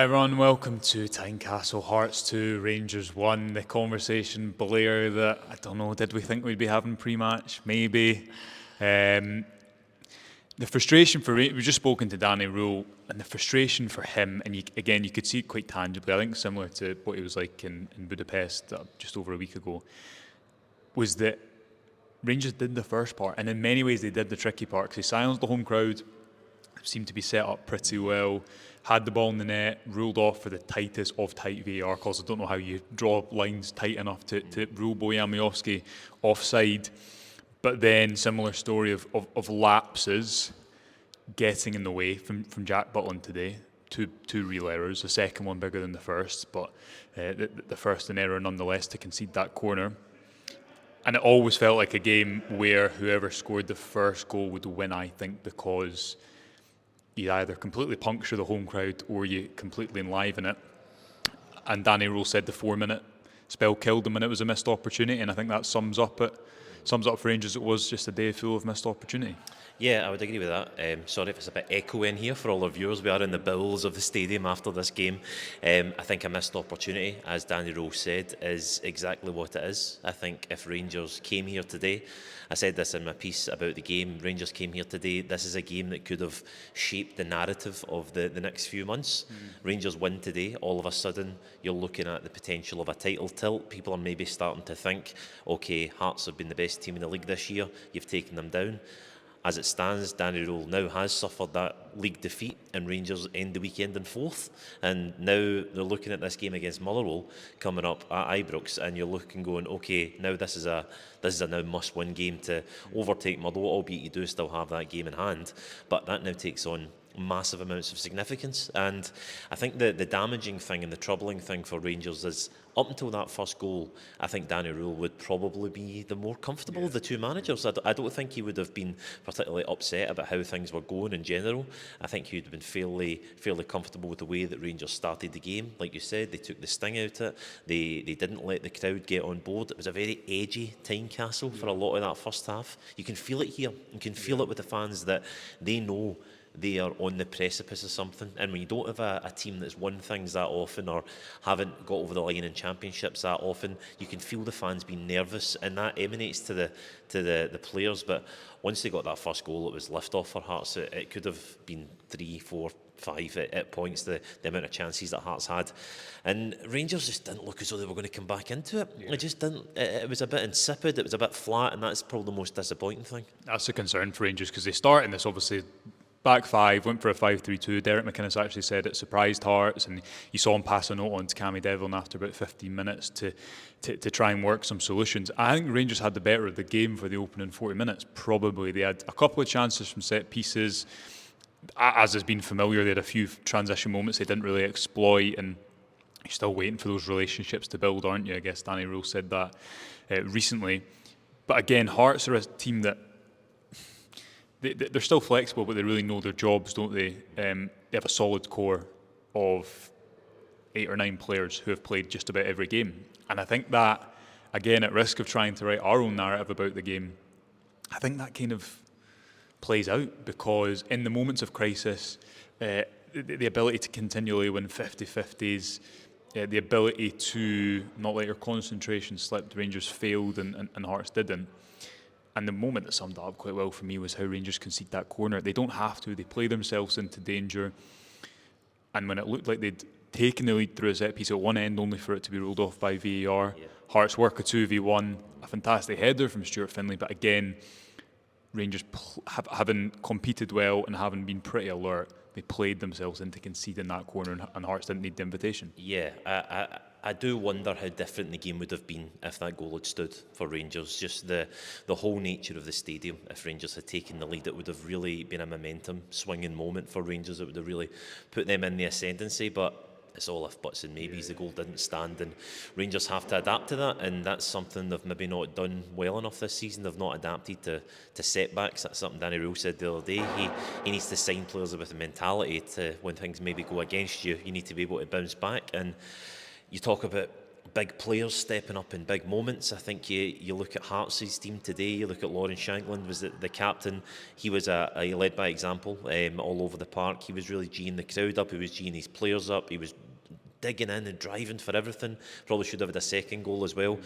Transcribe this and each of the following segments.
Everyone, welcome to Tynecastle. Hearts 2, Rangers 1. The conversation, Blair, that, I don't know, did we think we'd be having pre-match? Maybe. The frustration for we've just spoken to Danny Rule, and the frustration for him, and you could see it quite tangibly, I think similar to what he was like in Budapest just over a week ago, was that Rangers did the first part, and in many ways they did the tricky part, because they silenced the home crowd, seemed to be set up pretty well, had the ball in the net, ruled off for the tightest of tight VAR calls. I don't know how you draw lines tight enough to rule Bojan Miovski offside. But then similar story of lapses getting in the way from Jack Butland today. Two real errors, the second one bigger than the first, but the first an error nonetheless to concede that corner. And it always felt like a game where whoever scored the first goal would win, I think, because you either completely puncture the home crowd or you completely enliven it. And Danny Rule said the 4-minute spell killed them and it was a missed opportunity, and I think that sums up for Rangers. It was just a day full of missed opportunity. Yeah, I would agree with that. Sorry if it's a bit echo in here for all our viewers. We are in the bowels of the stadium after this game. I think a missed opportunity, as Danny Rose said, is exactly what it is. I think if Rangers came here today, I said this in my piece about the game, Rangers came here today, this is a game that could have shaped the narrative of the next few months. Rangers win today, all of a sudden you're looking at the potential of a title tilt. People are maybe starting to think, okay, Hearts have been the best team in the league this year, you've taken them down. As it stands, Danny Rule now has suffered that league defeat, and Rangers end the weekend in fourth. And now they're looking at this game against Malloy coming up at Ibrox, and you're looking, going, okay, now this is a now must-win game to overtake Malloy, albeit you do still have that game in hand. But that now takes on massive amounts of significance, and I think the damaging thing and the troubling thing for Rangers is up until that first goal, I think Danny Rule would probably be the more comfortable of the two managers. I don't think he would have been particularly upset about how things were going in general. I think he would have been fairly comfortable with the way that Rangers started the game. Like you said, they took the sting out of it. They didn't let the crowd get on board. It was a very edgy Tynecastle for a lot of that first half. You can feel it here. You can feel it with the fans that they know they are on the precipice of something. And when you don't have a team that's won things that often or haven't got over the line in championships that often, you can feel the fans being nervous, and that emanates to the players. But once they got that first goal, it was lift off for Hearts. It could have been 3, 4, 5 at points, the amount of chances that Hearts had, and Rangers just didn't look as though they were going to come back into it. It just didn't. It was a bit insipid, it was a bit flat, and that's probably the most disappointing thing. That's a concern for Rangers, because they start in this obviously back five, went for a 5-3-2. Derek McInnes actually said it surprised Hearts, and you saw him pass a note on to Cammy Devlin after about 15 minutes to try and work some solutions. I think Rangers had the better of the game for the opening 40 minutes, probably. They had a couple of chances from set pieces. As has been familiar, they had a few transition moments they didn't really exploit, and you're still waiting for those relationships to build, aren't you? I guess Danny Rule said that recently. But again, Hearts are a team that they're still flexible, but they really know their jobs, don't they? They have a solid core of 8 or 9 players who have played just about every game. And I think that, again, at risk of trying to write our own narrative about the game, I think that kind of plays out, because in the moments of crisis, the ability to continually win 50-50s, the ability to not let your concentration slip, Rangers failed and Hearts didn't. And the moment that summed it up quite well for me was how Rangers concede that corner. They don't have to. They play themselves into danger. And when it looked like they'd taken the lead through a set piece at one end, only for it to be ruled off by VAR, Hearts work a 2v1, a fantastic header from Stuart Finlay. But again, Rangers having competed well and having been pretty alert, they played themselves into conceding that corner, and Hearts didn't need the invitation. Yeah, I do wonder how different the game would have been if that goal had stood for Rangers. Just the whole nature of the stadium. If Rangers had taken the lead, it would have really been a momentum swinging moment for Rangers. It would have really put them in the ascendancy. But it's all if buts and maybes. The goal didn't stand, and Rangers have to adapt to that, and that's something they've maybe not done well enough this season. They've not adapted to setbacks. That's something Danny Rule said the other day. He needs to sign players with a mentality to, when things maybe go against you, you need to be able to bounce back. And you talk about big players stepping up in big moments. I think you look at Hearts' team today, you look at Lauren Shankland was the captain. He was he led by example all over the park. He was really geeing the crowd up, he was geeing his players up, he was digging in and driving for everything. Probably should have had a second goal as well.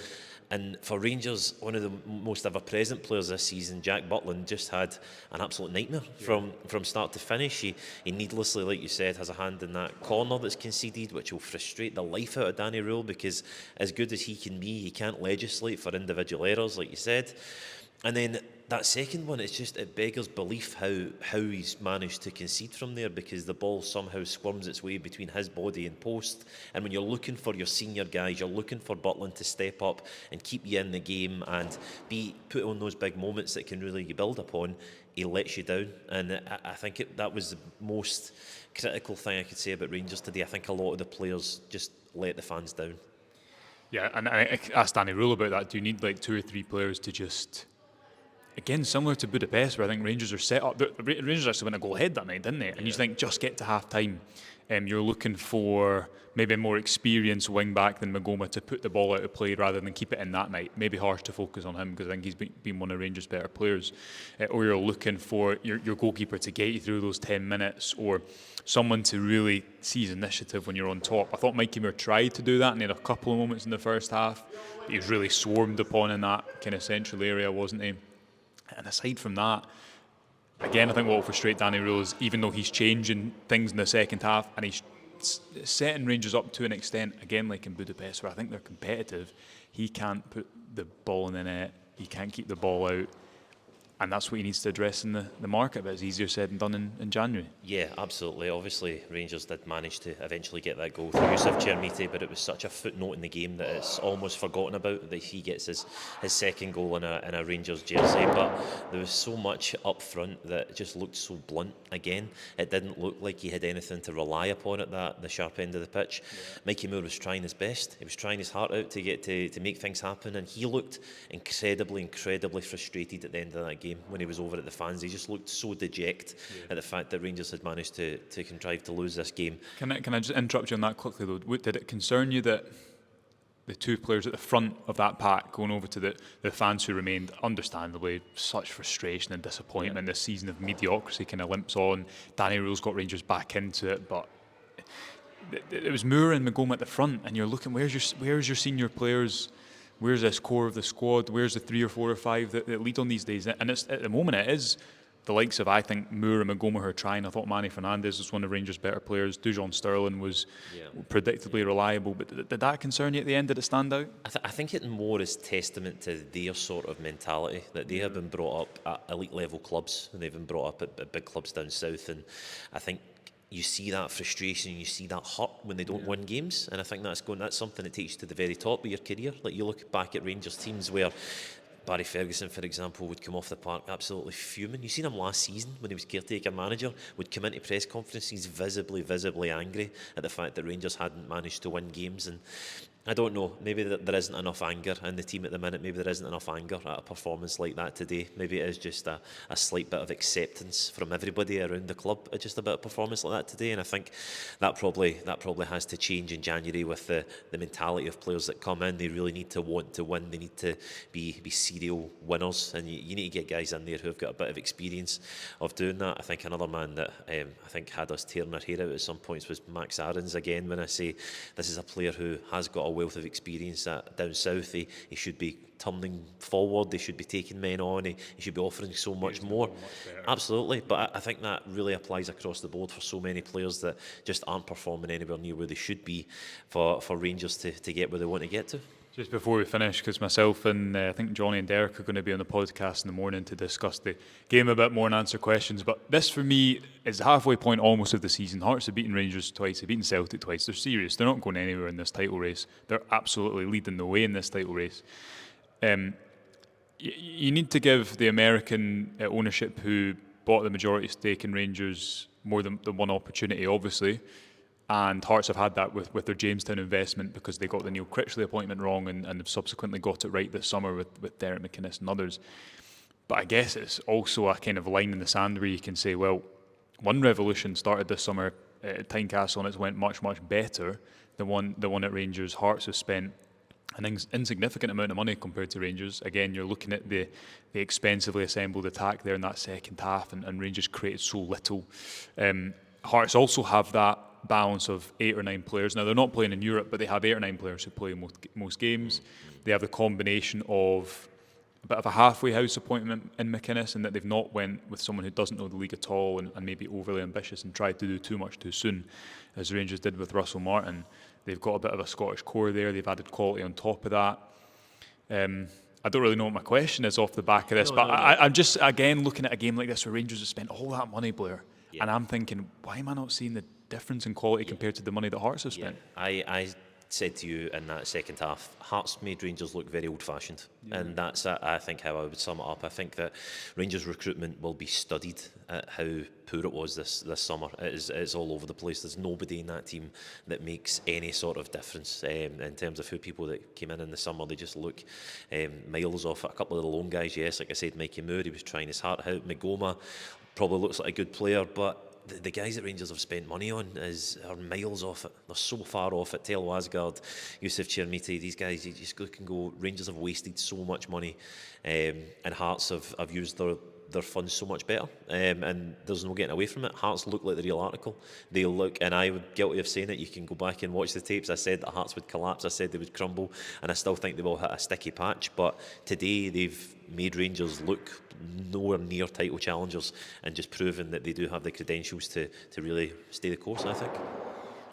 And for Rangers, one of the most ever-present players this season, Jack Butland, just had an absolute nightmare from start to finish. He needlessly, like you said, has a hand in that corner that's conceded, which will frustrate the life out of Danny Rule, because as good as he can be, he can't legislate for individual errors, like you said. And then that second one, it beggars belief how he's managed to concede from there, because the ball somehow squirms its way between his body and post. And when you're looking for your senior guys, you're looking for Butland to step up and keep you in the game and be put on those big moments that can really build upon, he lets you down. And I think that was the most critical thing I could say about Rangers today. I think a lot of the players just let the fans down. Yeah, and I asked Danny Rule about that. Do you need like 2 or 3 players to just... Again, similar to Budapest, where I think Rangers are set up. The Rangers actually went a goal ahead that night, didn't they? And you think, just get to half-time. You're looking for maybe a more experienced wing-back than Magoma to put the ball out of play rather than keep it in that night. Maybe harsh to focus on him, because I think he's been one of Rangers' better players. Or you're looking for your goalkeeper to get you through those 10 minutes, or someone to really seize initiative when you're on top. I thought Mikey Moore tried to do that, and he had a couple of moments in the first half. But he was really swarmed upon in that kind of central area, wasn't he? And aside from that, again, I think what will frustrate Danny Rule is, even though he's changing things in the second half and he's setting Rangers up to an extent, again, like in Budapest, where I think they're competitive, he can't put the ball in the net, he can't keep the ball out. And that's what he needs to address in the market, but it's easier said than done in January. Yeah, absolutely. Obviously, Rangers did manage to eventually get that goal through Yusuf Chermite, but it was such a footnote in the game that it's almost forgotten about, that he gets his second goal in a Rangers jersey. But there was so much up front that it just looked so blunt again. It didn't look like he had anything to rely upon at the sharp end of the pitch. Yeah. Mikey Moore was trying his best. He was trying his heart out to get to make things happen, and he looked incredibly frustrated at the end of that game when he was over at the fans. He just looked so dejected at the fact that Rangers had managed to contrive to lose this game. Can I just interrupt you on that quickly though? Did it concern you that the 2 players at the front of that pack going over to the fans who remained, understandably, such frustration and disappointment, this season of mediocrity kind of limps on? Danny Rule's got Rangers back into it, but it was Moore and Magoma at the front, and you're looking, where's your senior players? Where's this core of the squad? Where's the 3 or 4 or 5 that lead on these days? And it's, at the moment, it is the likes of, I think, Moore and Magoma who are trying. I thought Manny Fernandez was one of Rangers' better players. Dujon Sterling was predictably reliable. But did that concern you at the end? Did it stand out? I think it more is testament to their sort of mentality, that they have been brought up at elite level clubs, and they've been brought up at big clubs down south. And I think you see that frustration, you see that hurt when they don't win games, and I think that's something that takes you to the very top of your career. Like, you look back at Rangers teams where Barry Ferguson, for example, would come off the park absolutely fuming. You seen him last season when he was caretaker manager, would come into press conferences visibly angry at the fact that Rangers hadn't managed to win games. And I don't know, maybe there isn't enough anger in the team at the minute. Maybe there isn't enough anger at a performance like that today. Maybe it is just a slight bit of acceptance from everybody around the club at just a bit of performance like that today. And I think that probably has to change in January with the mentality of players that come in. They really need to want to win. They need to be serial winners, and you need to get guys in there who have got a bit of experience of doing that. I think another man that I think had us tearing our hair out at some points was Max Aarons. Again, when I say this is a player who has got a wealth of experience down south, he should be tumbling forward, he should be taking men on, he should be offering so much more. Absolutely, but I think that really applies across the board for so many players that just aren't performing anywhere near where they should be for Rangers to get where they want to get to. Just before we finish, because myself and I think Johnny and Derek are going to be on the podcast in the morning to discuss the game a bit more and answer questions, but this for me is the halfway point almost of the season. Hearts have beaten Rangers twice, they've beaten Celtic twice. They're serious, they're not going anywhere in this title race. They're absolutely leading the way in this title race. You need to give the American ownership who bought the majority stake in Rangers more than one opportunity, obviously. And Hearts have had that with their Jamestown investment, because they got the Neil Critchley appointment wrong and have subsequently got it right this summer with Derek McInnes and others. But I guess it's also a kind of line in the sand where you can say, well, one revolution started this summer at Tynecastle and it's went much, much better than one at Rangers. Hearts have spent an insignificant amount of money compared to Rangers. Again, you're looking at the expensively assembled attack there in that second half, and Rangers created so little. Hearts also have that balance of 8 or 9 players. Now, they're not playing in Europe, but they have 8 or 9 players who play most games. They have the combination of a bit of a halfway house appointment in McInnes, and that they've not went with someone who doesn't know the league at all and maybe overly ambitious and tried to do too much too soon, as Rangers did with Russell Martin. They've got a bit of a Scottish core there. They've added quality on top of that. I don't really know what my question is off the back of this, I'm just, again, looking at a game like this where Rangers have spent all that money, Blair, and I'm thinking, why am I not seeing the difference in quality compared to the money that Hearts have spent? I said to you in that second half, Hearts made Rangers look very old-fashioned, and that's, I think, how I would sum it up. I think that Rangers recruitment will be studied at how poor it was this summer. It's all over the place. There's nobody in that team that makes any sort of difference in terms of who people that came in the summer. They just look miles off it. A couple of the lone guys, yes, like I said, Mikey Moore, he was trying his heart out. Magoma probably looks like a good player, but the guys that Rangers have spent money on are miles off it. They're so far off it. Taylor Wasgard, Yusuf Chermiti, these guys, you just can go. Rangers have wasted so much money, and Hearts have used their funds so much better, and there's no getting away from it. Hearts look like the real article. They look, and I would guilty of saying it. You can go back and watch the tapes. I said that Hearts would collapse. I said they would crumble, and I still think they will hit a sticky patch. But today they've made Rangers look nowhere near title challengers, and just proven that they do have the credentials to really stay the course, I think.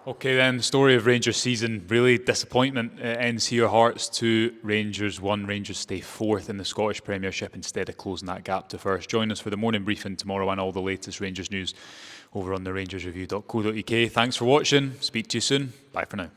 Okay then, the story of Rangers season, really disappointment. It ends here. Hearts 2, Rangers 1. Rangers stay 4th in the Scottish Premiership instead of closing that gap to first. Join us for the morning briefing tomorrow and all the latest Rangers news over on the rangersreview.co.uk. Thanks for watching. Speak to you soon. Bye for now.